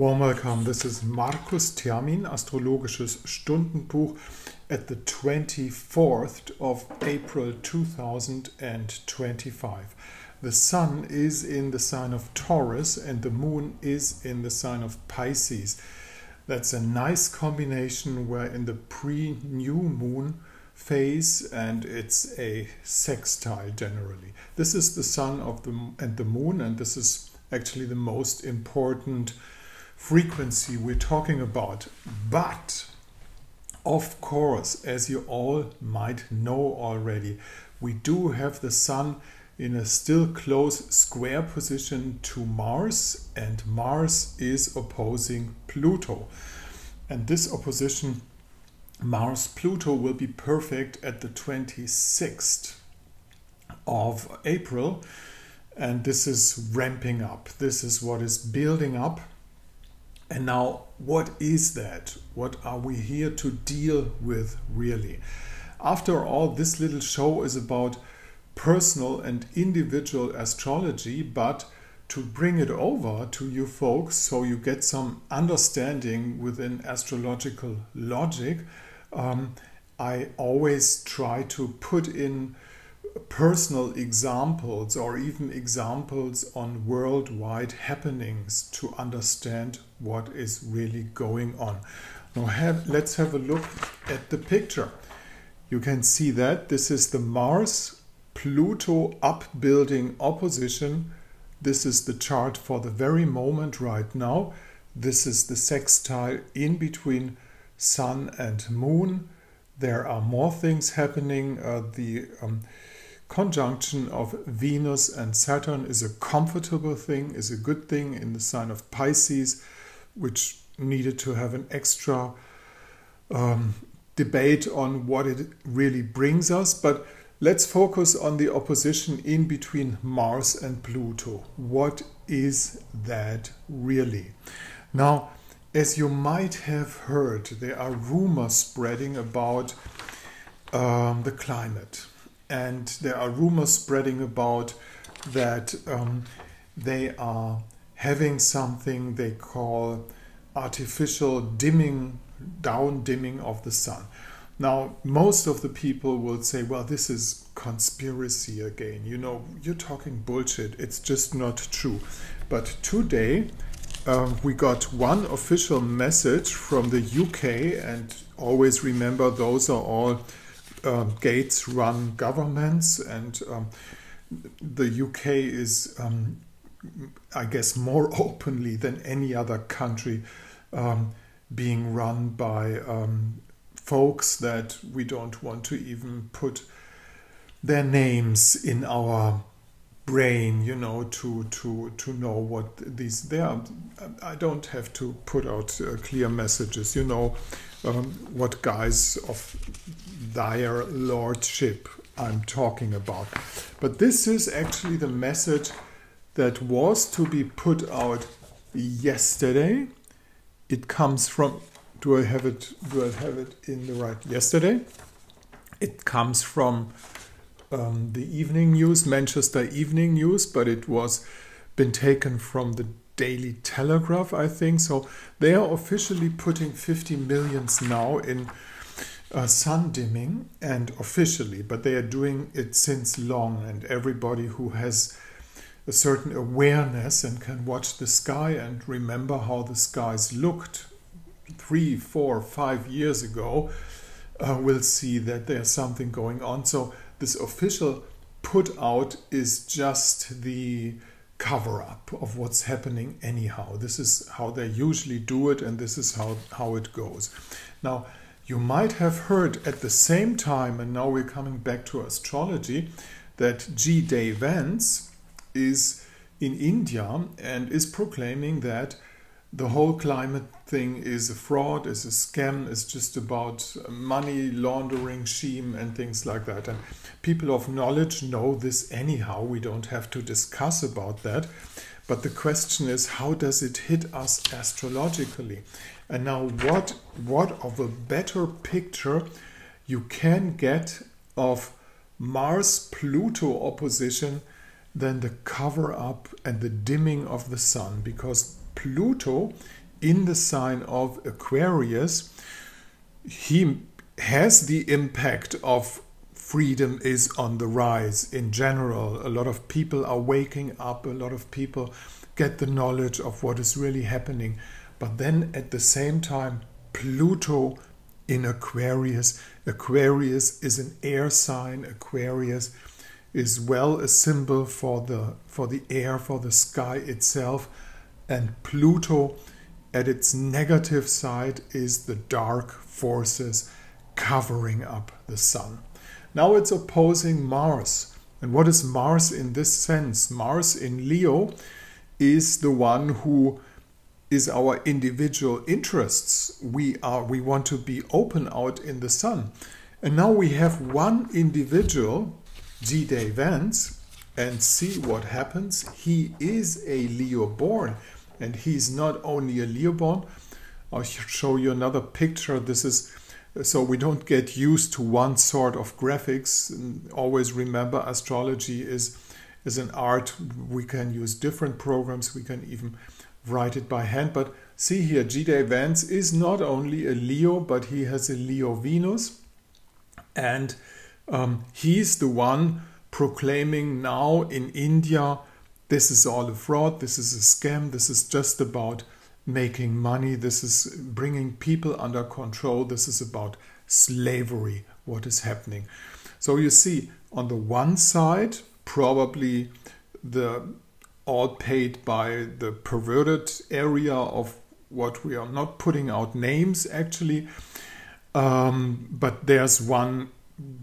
Warm welcome. This is Markus Termin, Astrologisches Stundenbuch at the 24th of April 2025. The Sun is in the sign of Taurus and the Moon is in the sign of Pisces. That's a nice combination. We're in the pre-new moon phase and it's a sextile generally. This is the Sun and the Moon, and this is actually the most important frequency we're talking about. But of course, as you all might know already, we do have the Sun in a still close square position to Mars, and Mars is opposing Pluto. And this opposition, Mars-Pluto, will be perfect at the 26th of April, and this is ramping up. This is what is building up. And now, what is that? What are we here to deal with really? After all, this little show is about personal and individual astrology, but to bring it over to you folks so you get some understanding within astrological logic, I always try to put in personal examples or even examples on worldwide happenings to understand what is really going on. Now let's have a look at the picture. You can see that this is the Mars-Pluto upbuilding opposition. This is the chart for the very moment right now. This is the sextile in between Sun and Moon. There are more things happening. The conjunction of Venus and Saturn is a comfortable thing, is a good thing in the sign of Pisces, which needed to have an extra debate on what it really brings us. But let's focus on the opposition in between Mars and Pluto. What is that really? Now, as you might have heard, there are rumors spreading about the climate. And there are rumors spreading about that they are having something they call artificial dimming, down dimming of the sun. Now, most of the people will say, well, this is conspiracy again. You know, you're talking bullshit. It's just not true. But today, we got one official message from the UK, and always remember those are all Gates-run governments, and the UK is, I guess, more openly than any other country being run by folks that we don't want to even put their names in our brain, you know, to know what they are. I don't have to put out clear messages, you know, what guys of their lordship I'm talking about. But this is actually the message that was to be put out yesterday. It comes from, do I have it in the right, yesterday? It comes from the evening news, Manchester Evening News, but it was been taken from the Daily Telegraph, I think. So they are officially putting 50 millions now in sun dimming, and officially, but they are doing it since long, and everybody who has a certain awareness and can watch the sky and remember how the skies looked 3, 4, 5 years ago will see that there's something going on. So this official put out is just the cover-up of what's happening anyhow. This is how they usually do it, and this is how it goes. Now, you might have heard at the same time, and now we're coming back to astrology, that G. Vance is in India and is proclaiming that the whole climate thing is a fraud, is a scam, is just about money laundering scheme and things like that. And people of knowledge know this anyhow. We don't have to discuss about that. But the question is, how does it hit us astrologically? And now what of a better picture you can get of Mars-Pluto opposition than the cover-up and the dimming of the sun? Because Pluto in the sign of Aquarius, he has the impact of freedom is on the rise in general. A lot of people are waking up, a lot of people get the knowledge of what is really happening. But then at the same time, Pluto in Aquarius. Aquarius is an air sign. Aquarius is well a symbol for the air, for the sky itself. And Pluto at its negative side is the dark forces covering up the sun. Now it's opposing Mars. And what is Mars in this sense? Mars in Leo is the one who is our individual interests. We want to be open out in the sun. And now we have one individual, G-Day Vance, and see what happens. He is a Leo born, and he's not only a Leo born. I'll show you another picture. This is so we don't get used to one sort of graphics. And always remember, astrology is an art. We can use different programs. We can even write it by hand. But see here, G-Day Vance is not only a Leo, but he has a Leo Venus. And he's the one proclaiming now in India, this is all a fraud, this is a scam, this is just about making money, this is bringing people under control, this is about slavery, what is happening. So you see, on the one side, probably all paid by the perverted area of what we are not putting out names actually, but there's one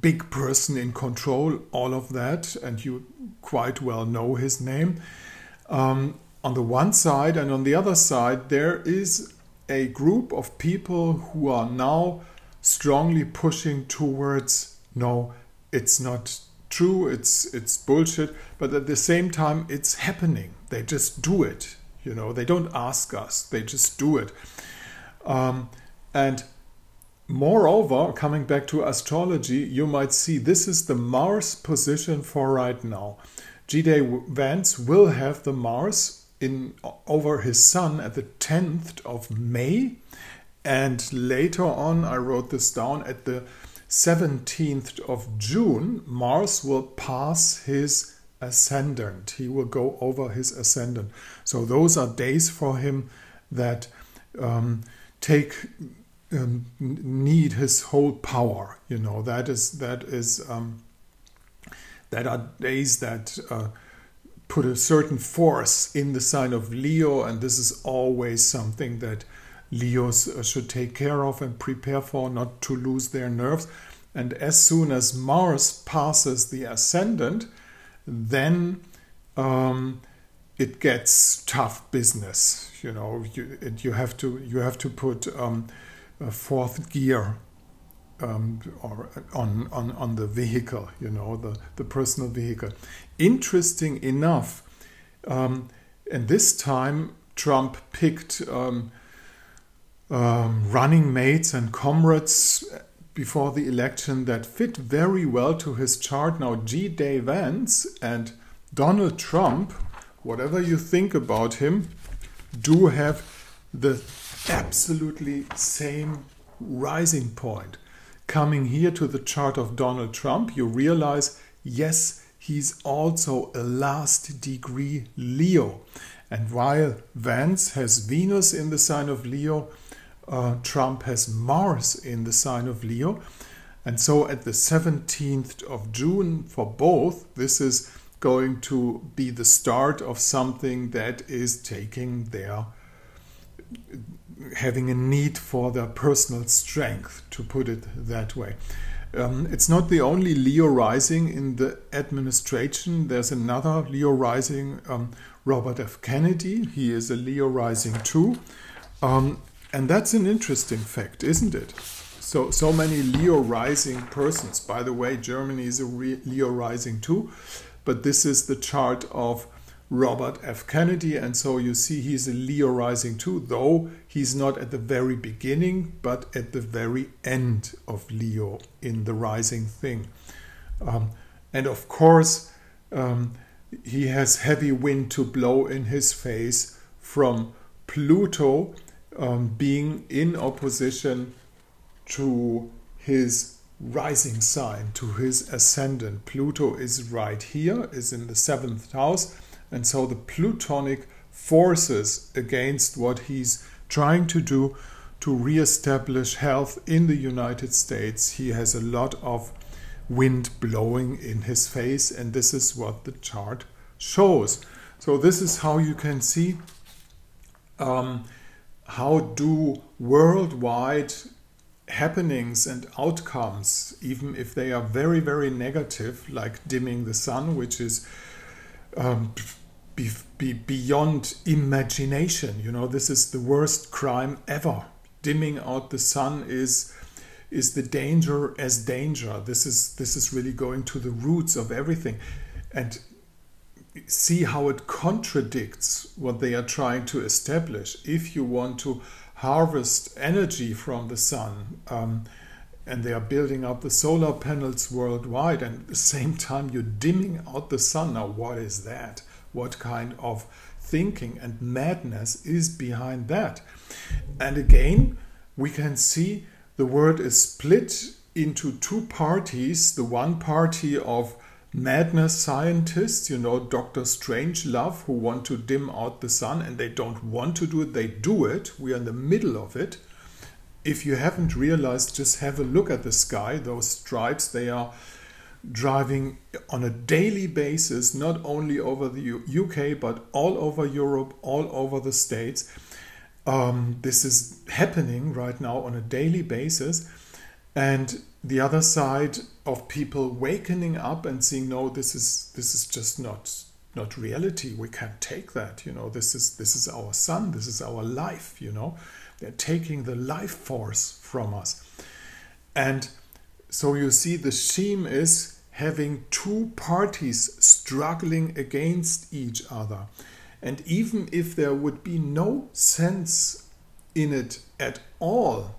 big person in control, all of that, and you quite well know his name. On the one side, and on the other side, there is a group of people who are now strongly pushing towards, no, it's not true, it's bullshit, but at the same time it's happening. They just do it, you know, they don't ask us, they just do it. And moreover, coming back to astrology, you might see this is the Mars position for right now. G-Day Vance will have the Mars over his Sun at the 10th of May, and later on, I wrote this down, at the 17th of June, Mars will pass his ascendant. He will go over his ascendant. So those are days for him that need his whole power. You know, that are days that put a certain force in the sign of Leo, and this is always something that Leos should take care of and prepare for, not to lose their nerves. And as soon as Mars passes the ascendant, then it gets tough business. You know, you have to put a fourth gear or on the vehicle, you know, the personal vehicle. Interesting enough, and this time Trump picked running mates and comrades before the election that fit very well to his chart. Now G-Day Vance and Donald Trump, whatever you think about him, do have the absolutely same rising point. Coming here to the chart of Donald Trump, you realize, yes, he's also a last degree Leo. And while Vance has Venus in the sign of Leo, Trump has Mars in the sign of Leo. And so at the 17th of June for both, this is going to be the start of something that is having a need for their personal strength, to put it that way. It's not the only Leo rising in the administration. There's another Leo rising, Robert F. Kennedy. He is a Leo rising too. And that's an interesting fact, isn't it? So many Leo rising persons. By the way, Germany is a Leo rising too. But this is the chart of Robert F. Kennedy, and so you see he's a Leo rising too, though he's not at the very beginning, but at the very end of Leo in the rising thing. And of course, he has heavy wind to blow in his face from Pluto being in opposition to his rising sign, to his ascendant. Pluto is right here, is in the 7th house, and so the Plutonic forces against what he's trying to do to re-establish health in the United States. He has a lot of wind blowing in his face, and this is what the chart shows. So this is how you can see how do worldwide happenings and outcomes, even if they are very, very negative, like dimming the sun, which is beyond imagination. You know, this is the worst crime ever. Dimming out the sun is the danger as danger. This is really going to the roots of everything. And see how it contradicts what they are trying to establish. If you want to harvest energy from the sun, and they are building up the solar panels worldwide, and at the same time you're dimming out the sun. Now, what is that? What kind of thinking and madness is behind that? And again, we can see the world is split into two parties. The one party of madness scientists, you know, Dr. Strangelove, who want to dim out the sun, and they don't want to do it, they do it. We are in the middle of it. If you haven't realized, just have a look at the sky. Those stripes, they are driving on a daily basis, not only over the UK, but all over Europe, all over the States. This is happening right now on a daily basis. And the other side of people wakening up and seeing, no, this is just not reality. We can't take that. You know, this is our sun. This is our life. You know, they're taking the life force from us. And so you see, the scheme is having two parties struggling against each other. And even if there would be no sense in it at all,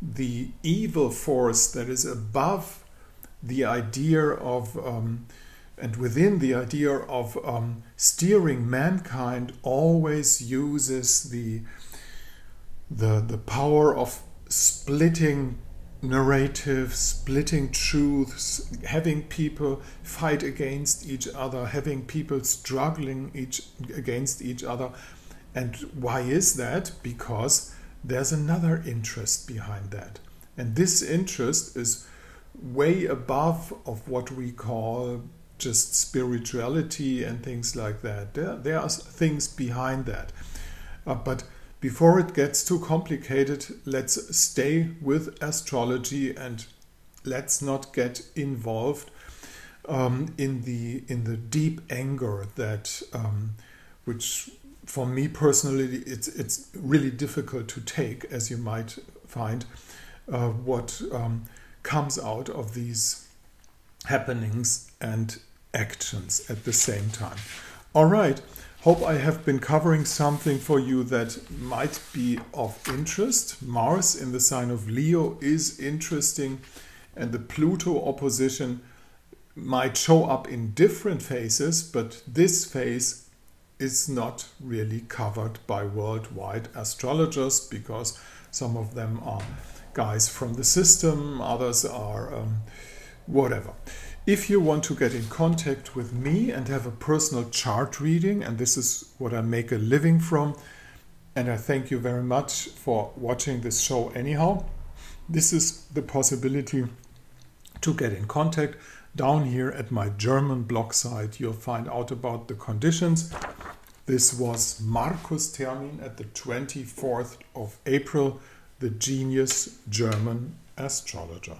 the evil force that is above the idea of and within the idea of steering mankind always uses the power of splitting narratives, splitting truths, having people fight against each other, having people struggling against each other. And why is that? Because there's another interest behind that. And this interest is way above of what we call just spirituality and things like that. There are things behind that. But before it gets too complicated, let's stay with astrology and let's not get involved in the deep anger that which for me personally, it's really difficult to take, as you might find, what comes out of these happenings and actions at the same time. All right, hope I have been covering something for you that might be of interest. Mars in the sign of Leo is interesting, and the Pluto opposition might show up in different phases, but this phase is not really covered by worldwide astrologers, because some of them are guys from the system, others are whatever. If you want to get in contact with me and have a personal chart reading, and this is what I make a living from, and I thank you very much for watching this show anyhow, this is the possibility to get in contact. Down here at my German blog site, you'll find out about the conditions. This was Markus Termin at the 24th of April, the genius German astrologer.